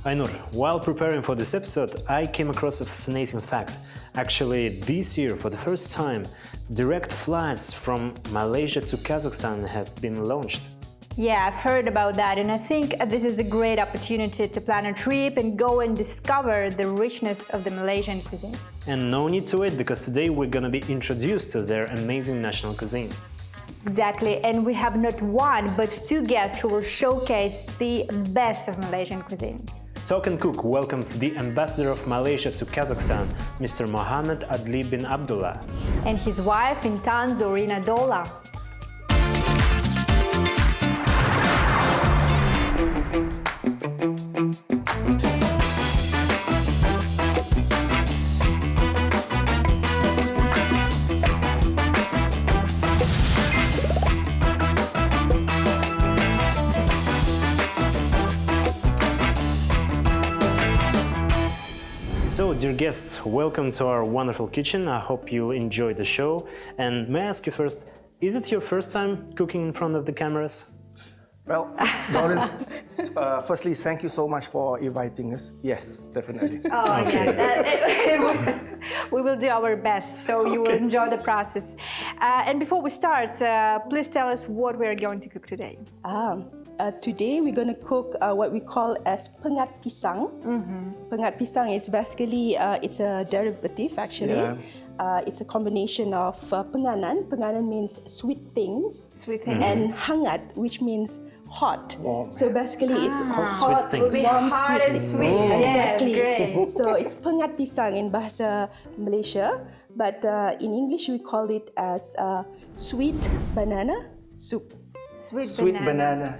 Ainur, while preparing for this episode, I came across a fascinating fact. Actually, this year, for the first time, direct flights from Malaysia to Kazakhstan have been launched. Yeah, I've heard about that, and I think this is a great opportunity to plan a trip and go and discover the richness of the Malaysian cuisine. And no need to wait, because today we're gonna be introduced to their amazing national cuisine. Exactly, and we have not one but two guests who will showcase the best of Malaysian cuisine. Talk and Cook welcomes the Ambassador of Malaysia to Kazakhstan, Mr. Mohd Adli bin Abdullah. And his wife, Intan Zorina Dolla. So, dear guests, welcome to our wonderful kitchen. I hope you enjoyed the show. And may I ask you first, is it your first time cooking in front of the cameras? Well, Doran, firstly, thank you so much for inviting us. Yes, definitely. Oh, yeah. We will do our best, so you will enjoy the process. And before we start, please tell us what we are going to cook today. Today we're going to cook what we call as pengat pisang. Pengat pisang is basically, it's a derivative actually. Yeah. It's a combination of penganan. Penganan means sweet things. Sweet things. And hangat, which means hot. Warm. So basically it's hot, sweet things. warm, Hot and sweet. Exactly. Yeah, great. So it's pengat pisang in bahasa Malaysia, but in English we call it as sweet banana soup. Sweet banana.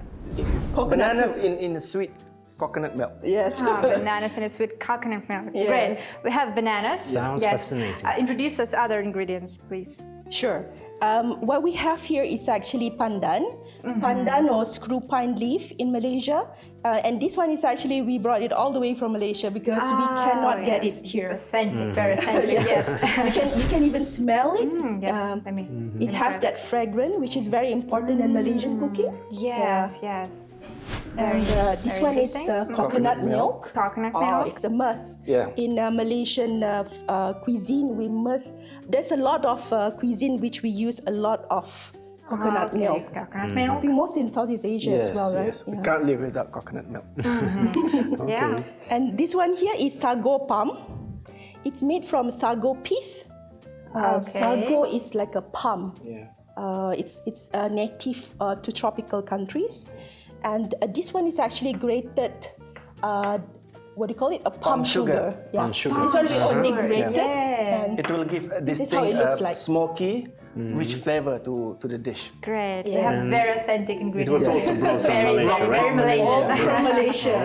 Coconut Bananas soup. in sweet coconut milk. Yes. Bananas and a sweet coconut milk. Yes. Great. We have bananas. Sounds fascinating. Introduce us other ingredients, please. Sure. What we have here is actually pandan. Pandan or screw pine leaf in Malaysia. And this one is actually, we brought it all the way from Malaysia because we cannot get it here. Authentic, very authentic, yes. You can even smell it. Yes, It has that fragrance, which is very important in Malaysian cooking. Yes, yes. And this one is coconut milk. Coconut Oh, milk. it's a must. Yeah. In Malaysian cuisine, we must. There's a lot of cuisine which we use a lot of coconut milk. Coconut I milk. think most in Southeast Asia as well, right? Yes. We can't live without coconut milk. Yeah. And this one here is sago palm. It's made from sago pith. Sago is like a palm. Yeah. It's native to tropical countries. And this one is actually grated, what do you call it? A palm sugar. Yeah. Palm sugar. This one we only grated. Yeah. And It will give a This is how it looks like. smoky, rich flavor to the dish. Great. We Yes. have very authentic It ingredients. was also brought from Very, Malaysia, very, right? very Malaysian. from Malaysia.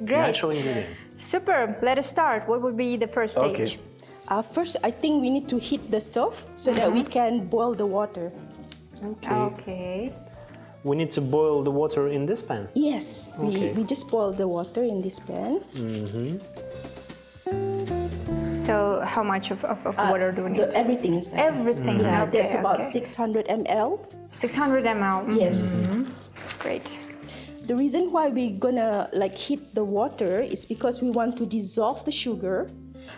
Great. Natural ingredients. Super. Let us start. What would be the first Okay. stage? First, I think we need to heat the stove so that we can boil the water. Okay. We need to boil the water in this pan. Yes, Okay. we just boil the water in this pan. So how much of water do we need? Everything inside. Everything. Yeah, Okay, that's about okay. 600 ml. 600 ml. Yes. Great. The reason why we're gonna heat the water is because we want to dissolve the sugar.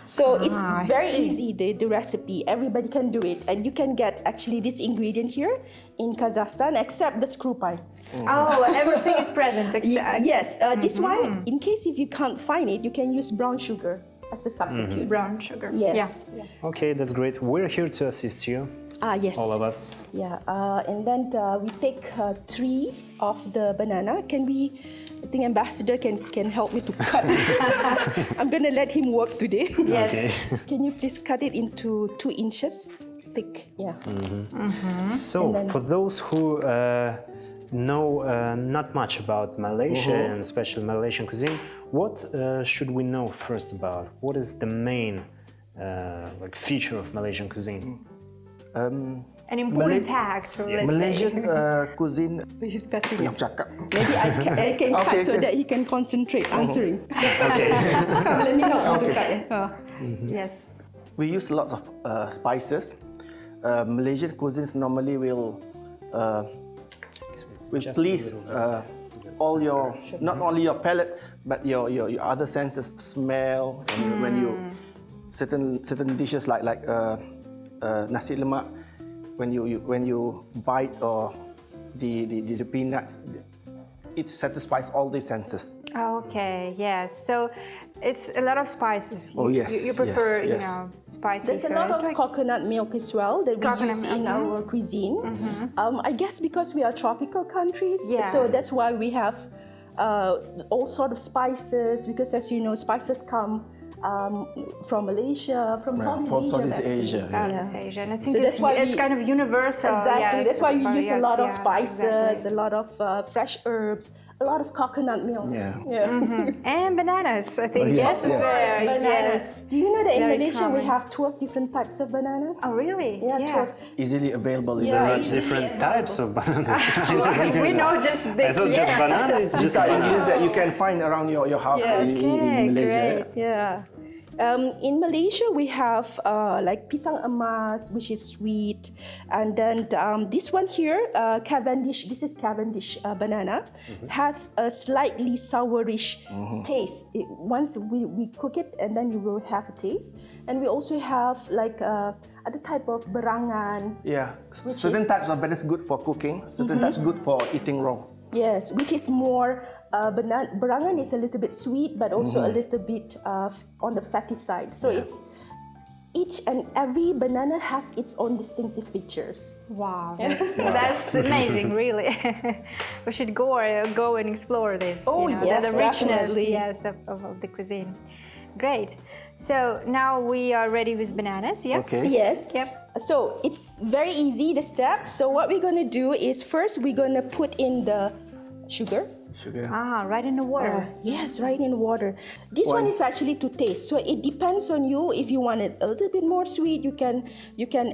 So it's I very see. easy, the recipe. Everybody can do it. And you can get actually this ingredient here in Kazakhstan except the screw pie. Oh, everything is present. Yes, this one, in case if you can't find it, you can use brown sugar as a substitute. Brown sugar. Yes. Yeah. Okay, that's great. We're here to assist you, Yes. all of us. Yeah, and then we take 3 of the banana. I think Ambassador can help me to cut it. I'm going to let him work today. Yes. Okay. Can you please cut it into 2 inches thick? Yeah. So, for those who know not much about Malaysia and especially Malaysian cuisine, what should we know first about? What is the main feature of Malaysian cuisine? An important fact, let's Malaysian say. cuisine. He's cutting it. Cakap. Maybe I can cut Okay, so okay. that he can concentrate answering. Okay. Come, let me help you to cut. Yes. We use lots of spices. Malaysian cuisines normally will Just a please little bit. all your, not only your palate, but your other senses, smell, and when you certain dishes like nasi lemak, when you bite or the peanuts, it satisfies all the senses. Okay, yes. So it's a lot of spices. Oh, yes, You prefer, yes, yes. you know, spices. There's a lot of coconut milk as well that we Coconut use milk, in our cuisine. I guess because we are tropical countries, Yeah. so that's why we have all sort of spices. Because as you know, spices come from Malaysia, from Southeast from Asia. Southeast basically. Asia, yeah. Southeast Asia. And I think So that's why it's we- kind of universal. Exactly. yes, That's why we use a yes, lot of yes, spices, exactly. a lot of fresh herbs, a lot of coconut milk. Yeah. And bananas, I think. Oh, yes, yes, as yes. well. Bananas. Yes. Do you know that in Very Malaysia we common. have 12 different types of bananas? Oh, really? Yeah, 12. Easily available. in Yeah, the There are easily different available. types of bananas. We know just I this. thought just banana is just These are banana. ingredients that you can find around your house Yes. in Okay, Malaysia. great. Yeah. In Malaysia, we have like pisang emas, which is sweet, and then this one here, Cavendish. This is Cavendish banana, has a slightly sourish taste. Once we cook it, and then you will have a taste. And we also have like other type of berangan. Yeah, Which certain is- types of bananas good for cooking. Certain types good for eating raw. Yes, which is more berangan is a little bit sweet, but also a little bit on the fatty side. So it's each and every banana have its own distinctive features. Wow, that's amazing, really. We should go and explore this. Oh, yes, the richness, definitely. yes, of the cuisine. Great. So now we are ready with bananas. Yeah. Okay. Yes. Yep. So it's very easy, the step. So what we're gonna do is first we're gonna put in the sugar. Sugar. Ah, right in the water. Yes, right in water. This one is actually to taste. So it depends on you. If you want it a little bit more sweet, you can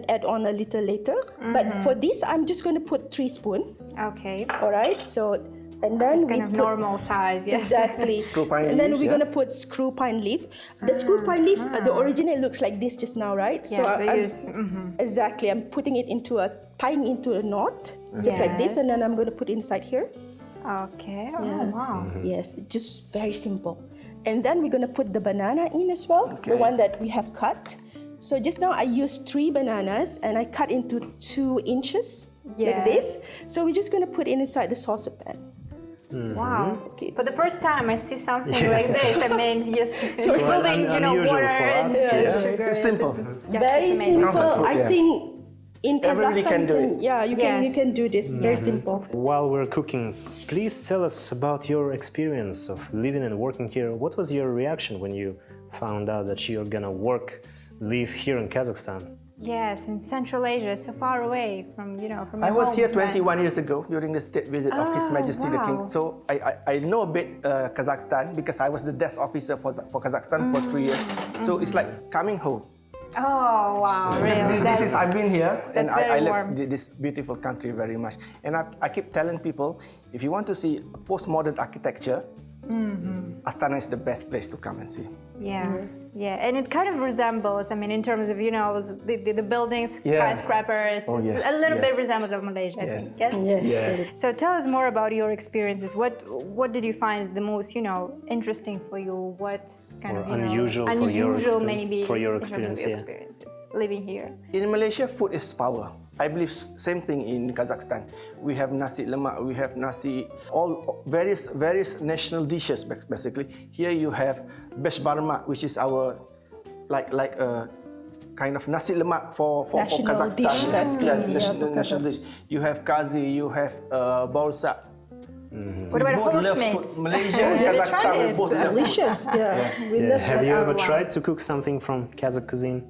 add on a little later. But for this, I'm just going to put 3 spoons. Okay. All right. So and then It's we kind of put, normal size. Yes. Exactly. Screw pine and then leaves, we're yeah? going to put screw pine leaf. The screw pine leaf, the original looks like this just now, right? Yeah, we I'm- use- Exactly. I'm putting it tying into a knot, just like this, and then I'm going to put inside here. Okay. Oh, wow. Yes, just very simple. And then we're going to put the banana in as well, the one that we have cut. So just now I used 3 bananas and I cut into 2 inches like this. So we're just going to put it inside the saucepan. Wow. Okay, For the first time, I see something like this. I mean, yes, building, unusual water for and us, yeah. sugar. It's simple. Very it's amazing. simple. Comfort food, I yeah. think in Everybody Kazakhstan, can do it. Yeah, you Yes. can do this. Very simple. While we're cooking, please tell us about your experience of living and working here. What was your reaction when you found out that you're gonna live here in Kazakhstan? Yes, in Central Asia, so far away from, from I your was home, here but- 21 years ago during the state visit of His Majesty the King. wow. So I know a bit Kazakhstan because I was the desk officer for Kazakhstan for 3 years. So it's like coming home. Oh, wow, really? I've been here and that's very I love warm. this beautiful country very much. And I keep telling people, if you want to see postmodern architecture, Astana is the best place to come and see. Yeah, and it kind of resembles, I mean, in terms of, the buildings, Yeah. skyscrapers, Oh, it's yes, a little bit yes. resembles of Malaysia, I Yes. think, yes? Yes. So tell us more about your experiences. What did you find the most, interesting for you? What's kind Or of, unusual for your unusual exper- maybe for your in terms of experience, your yeah. experiences living here? In Malaysia, food is power. I believe same thing in Kazakhstan. We have nasi lemak, we have all various national dishes basically. Here you have besh barmak, which is our like a kind of nasi lemak for National Kazakhstan. dish, basically, Yeah, for national dish. You have kazi, you have borsak. What about Both horse love meat? food. Malaysia and Have you Kazakhstan, tried we it? both love Delicious. Yeah. We love Have it. you ever wow. tried to cook something from Kazakh cuisine?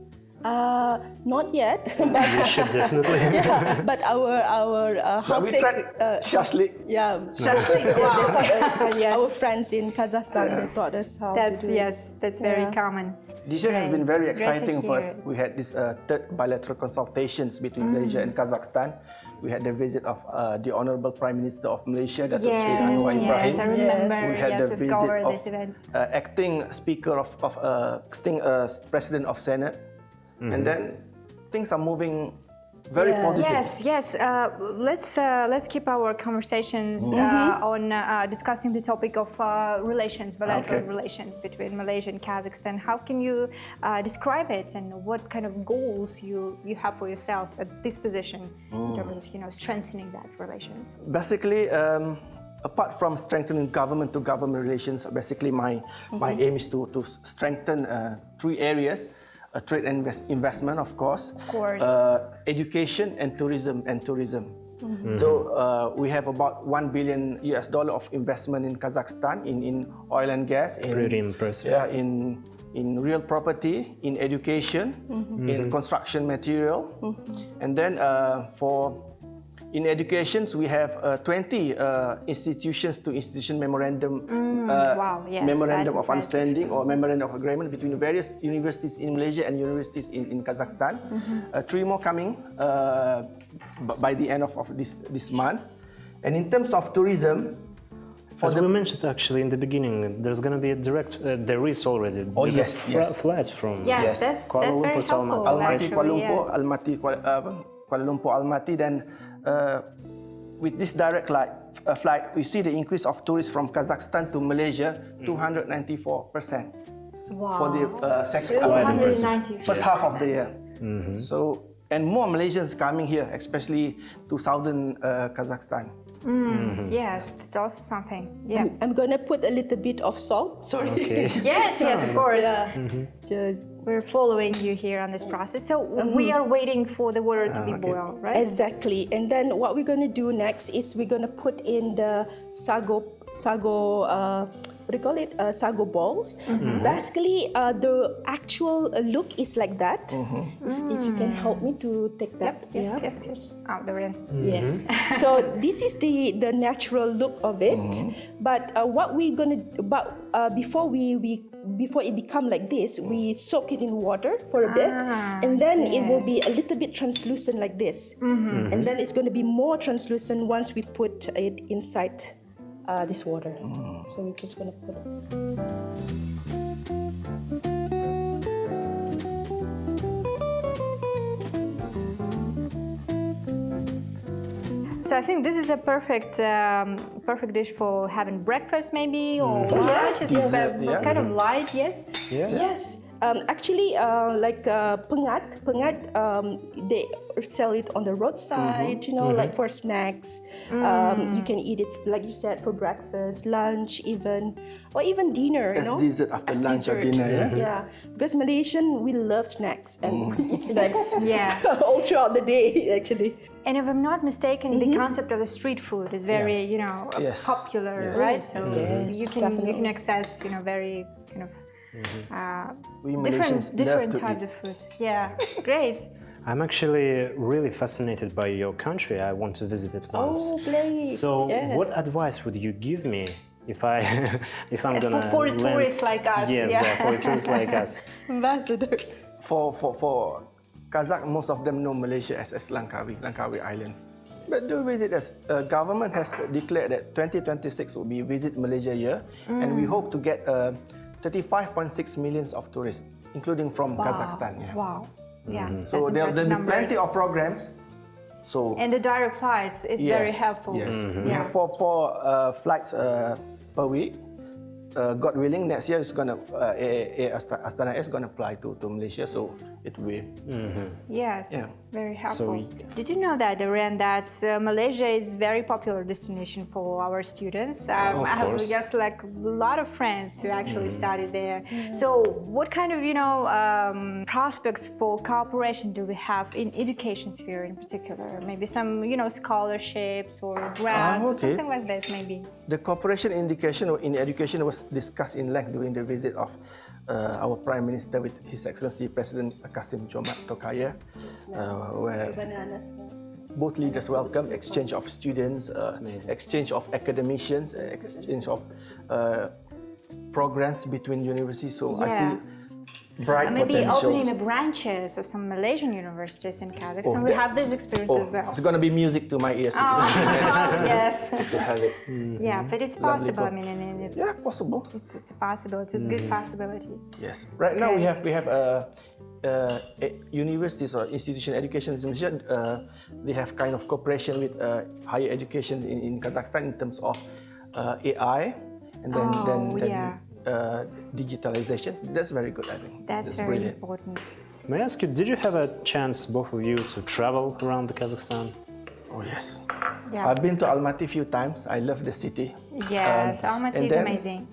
Not yet, but You should definitely. yeah, but our But house we tried shashlik. Yeah, Shashlik, they wow. taught us. Yes. Our friends in Kazakhstan, they taught us how to do it. That's very Yeah. common. This year has been very Great to exciting for us. hear. We had this third bilateral consultations between Malaysia and Kazakhstan. We had the visit of the Honorable Prime Minister of Malaysia, Datuk Seri Anwar Ibrahim. Yes, I remember. We had the we've visit covered of this event. acting Speaker of acting President of Senate, and then things are moving very positive. Yes. Let's keep our conversations on discussing the topic of relations, bilateral relations between Malaysia and Kazakhstan. How can you describe it, and what kind of goals you have for yourself at this position in terms of strengthening that relations? Basically, apart from strengthening government-to-government relations, basically my aim is to strengthen 3 areas. Trade and investment, of course. Education and tourism. So we have about $1 billion of investment in Kazakhstan in oil and gas. Pretty impressive. Yeah, in real property, in education, in construction material, and then in education, we have 20 institutions-to-institution memorandum of understanding or memorandum of agreement between various universities in Malaysia and universities in Kazakhstan. 3 more coming by the end of this month. And in terms of tourism, as we mentioned actually in the beginning, there's going to be a direct, there is already direct flights from Kuala Lumpur to Almaty. Almaty, Kuala Lumpur, Almaty, then with this direct flight, we see the increase of tourists from Kazakhstan to Malaysia 294% for the first half of the year. So, and more Malaysians coming here, especially to southern Kazakhstan. Yes, that's also something. Yeah. I'm gonna put a little bit of salt. Sorry. Okay. Yes, of course. Just We're following you here on this process. So we are waiting for the water to be boiled, right? Exactly. And then what we're gonna do next is we're gonna put in the sago sago balls. Basically, the actual look is like that. If you can help me to take that. Yes. Out the end. Yes. So this is the natural look of it. But what we're gonna before it become like this, we soak it in water for a bit, and then it will be a little bit translucent like this. And then it's going to be more translucent once we put it inside this water. So we're just going to put it. So I think this is a perfect dish for having breakfast, maybe, or lunch. It's kind of light, yes? Yes. Actually, like pengat, they sell it on the roadside, like for snacks. You can eat it, like you said, for breakfast, lunch, or even dinner. As dessert after lunch or dinner. Yeah, because Malaysian, we love snacks and we eat snacks all throughout the day, actually. And if I'm not mistaken, the concept of the street food is very, popular, right? So you can access, very kind of different types of food. Yeah, great. I'm actually really fascinated by your country. I want to visit it once. Oh, please. So, what advice would you give me if I'm gonna for tourists like us? Yes, for tourists like us. Ambassador. For Kazakh, most of them know Malaysia as Langkawi Island. But do visit us. Government has declared that 2026 will be Visit Malaysia year, and we hope to get 35.6 million of tourists, including from Kazakhstan. Wow. Yeah. So there'll be plenty of programs. So and the direct flights is very helpful. Yes. We have four flights per week. God willing, next year is gonna Astana is gonna apply to Malaysia, so it will. Yes, very helpful. Did you know that, Ren, that Malaysia is very popular destination for our students? I have just like a lot of friends who actually studied there. So, what kind of prospects for cooperation do we have in education sphere in particular? Maybe some scholarships or grants or something like this, maybe. The cooperation in education was discussed in length during the visit of our Prime Minister with His Excellency President Kasim Jomat Tokaya, where both leaders welcome exchange of students, exchange of academicians, exchange of programs between universities. So I see bright maybe potentials. Opening the branches of some Malaysian universities in Kazakhstan. We have this experience as well. It's going to be music to my ears. Yes. To have it. Yeah, but it's possible. I mean, possible. It's a possibility. It's a good possibility. Yes. Right now we have universities or institution education in Malaysia, they have kind of cooperation with higher education in Kazakhstan in terms of AI and then digitalization. That's very good, I think. That's very brilliant. important. May I ask you, did you have a chance, both of you, to travel around the Kazakhstan? Oh yes. Yeah. I've been to Almaty a few times. I love the city. Yes, Almaty is amazing.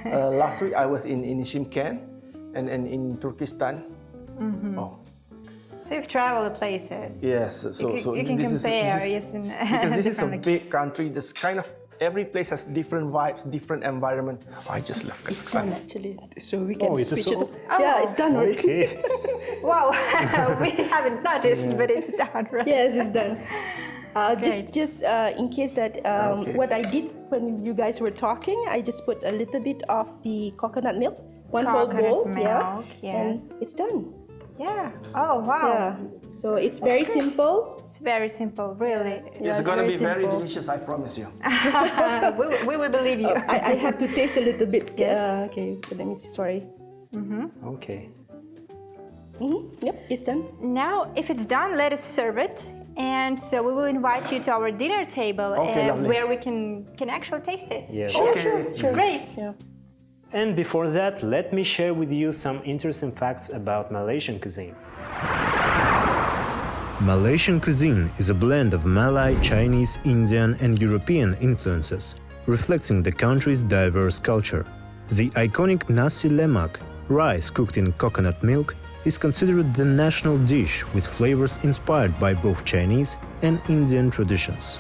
Last week I was in Shymkent and in Turkestan. Oh. So you've traveled the places. Yes. So you can compare. Because this is a big country. This kind of every place has different vibes, different environment. Oh, I just love It's Kazakhstan. done actually, so we can it's switch so- it. Yeah, it's done already. Okay. Wow, we haven't noticed, but it's done, right? Yes, it's done. Just in case that what I did when you guys were talking, I just put a little bit of the coconut milk, one whole bowl, milk, and yes. it's done. Yeah. Oh, wow. Yeah. So it's very simple. It's very simple, really. Yeah, It's gonna very be very simple. delicious, I promise you. We will believe you. I have to taste a little bit. Okay, but let me see. Sorry. Okay. Yep, it's done. Now, if it's done, let us serve it. And so we will invite you to our dinner table Okay, lovely. where we can actually taste it. Yes. Okay. Great. Yeah. And before that, let me share with you some interesting facts about Malaysian cuisine. Malaysian cuisine is a blend of Malay, Chinese, Indian, and European influences, reflecting the country's diverse culture. The iconic nasi lemak, rice cooked in coconut milk, is considered the national dish with flavors inspired by both Chinese and Indian traditions.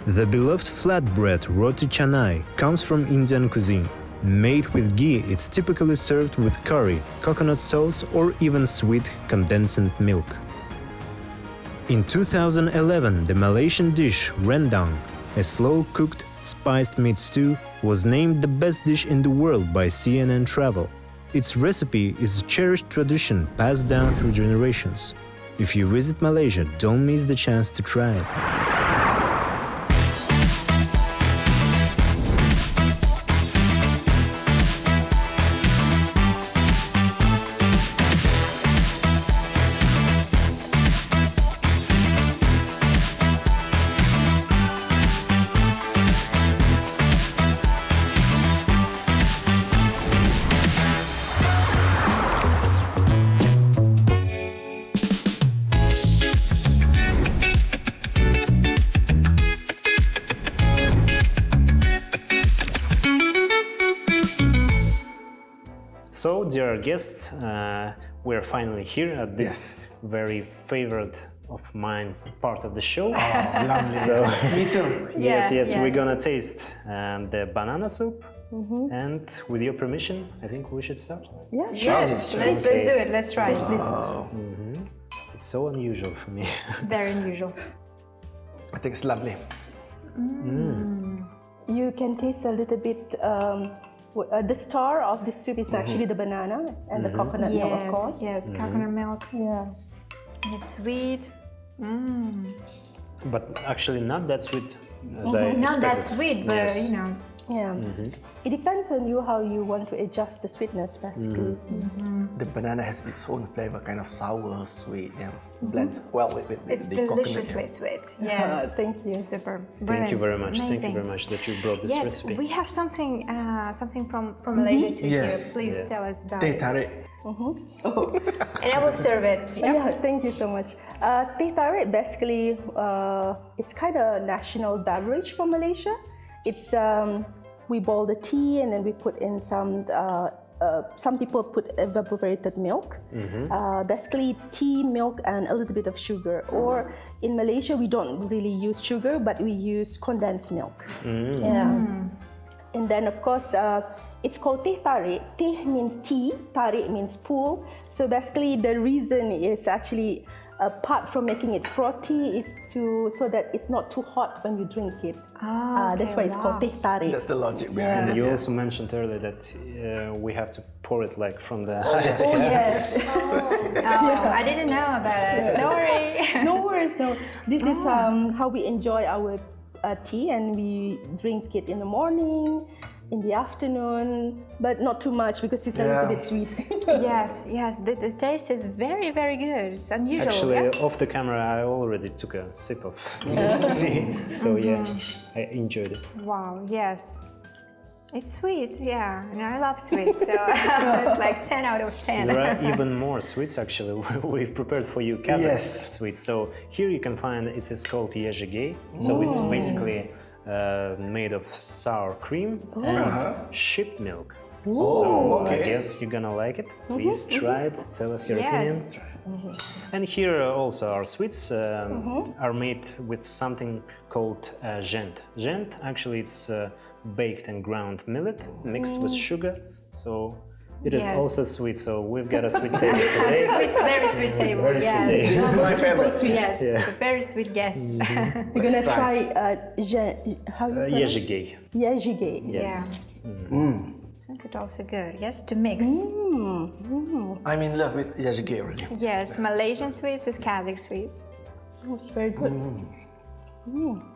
The beloved flatbread roti canai comes from Indian cuisine. Made with ghee, it's typically served with curry, coconut sauce, or even sweet condensed milk. In 2011, the Malaysian dish rendang, a slow-cooked, spiced meat stew, was named the best dish in the world by CNN Travel. Its recipe is a cherished tradition passed down through generations. If you visit Malaysia, don't miss the chance to try it. So, dear guests, we're finally here at this very favorite of mine part of the show. Oh, lovely. So, Me too. yes, yes. we're gonna taste the banana soup. And with your permission, I think we should start. Yeah. Yes, let's do it. Let's try it. It's so unusual for me. Very unusual. I think it's lovely. You can taste a little bit. The star of the soup is actually the banana and the coconut milk, of course. Yes, coconut milk. Yeah. It's sweet. But actually not that sweet as I expected. Not that sweet, but Yes. you know. Yeah. It depends on you how you want to adjust the sweetness, basically. The banana has its own flavor, kind of sour, sweet, blends well with It's the coconut. deliciously sweet. Yes. Thank you. Super. Thank you very much. Thank you Amazing. very much that you brought this Yes, recipe. we have something from Malaysia too Yes. here. Please tell us about Teh it. tarik. And I will serve it. Yeah, thank you so much. Teh tarik basically it's kind of a national beverage for Malaysia. It's we boil the tea and then we put in some people put evaporated milk. Basically tea, milk, and a little bit of sugar. Or in Malaysia we don't really use sugar, but we use condensed milk. Yeah. And then of course it's called teh tarik. Teh means tea, tarik means pull. So basically the reason is actually apart from making it frothy is so that it's not too hot when you drink it. That's why it's called teh tarik. That's the logic behind it. You also mentioned earlier that we have to pour it like from the Oh yes. I didn't know about it. Sorry. No worries, no. This is how we enjoy our tea, and we drink it in the morning, in the afternoon, but not too much because it's a little bit sweet. Yes, yes, the taste is very, very good. It's unusual. Actually, off the camera, I already took a sip of this tea, so yeah, I enjoyed it. Wow, yes. It's sweet, yeah, and I love sweets, so it's like 10 out of 10. There are even more sweets actually. We've prepared for you Kazakh sweets. So here you can find it is called yezhigay. So it's basically made of sour cream and sheep milk. So I guess you're gonna like it. Please try it. Tell us your opinion. And here also our sweets are made with something called zhent. Zhent actually it's baked and ground millet mixed with sugar. So it is also sweet. So we've got a sweet table today. Very sweet table. Very sweet day. This is my favorite. Yes, it's a very sweet guest. We're gonna try yezhigay. Yezhigay. Yes. I think it's also good. Yes, to mix. I'm in love with yezhigay really. Yes, Malaysian sweets with Kazakh sweets. It's very good.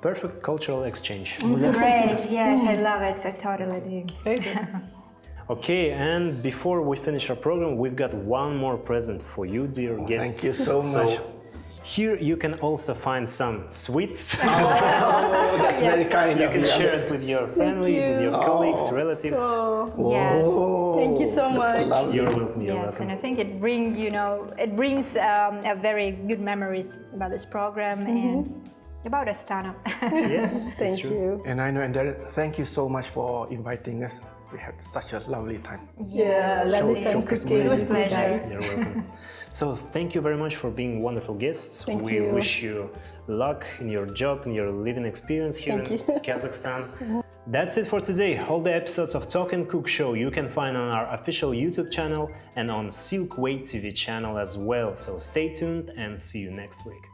Perfect cultural exchange. Great. Yes, I love it. I totally do. Very good. Okay, and before we finish our program, we've got one more present for you, dear guests. Thank you so much. Here you can also find some sweets. Oh, that's very kind You of can you. share it with your family, with your colleagues, relatives. Yes. Thank you so much. You're welcome. You're Yes, welcome. and I think it brings a very good memories about this program and about Astana. Yes, Thank you. And I know, and thank you so much for inviting us. We had such a lovely time. Yeah, lovely time. It was a pleasure. You're welcome. So thank you very much for being wonderful guests. Thank we you. wish you luck in your job, in your living experience here in Kazakhstan. That's it for today. All the episodes of Talk and Cook Show you can find on our official YouTube channel and on Silkway TV channel as well. So stay tuned and see you next week.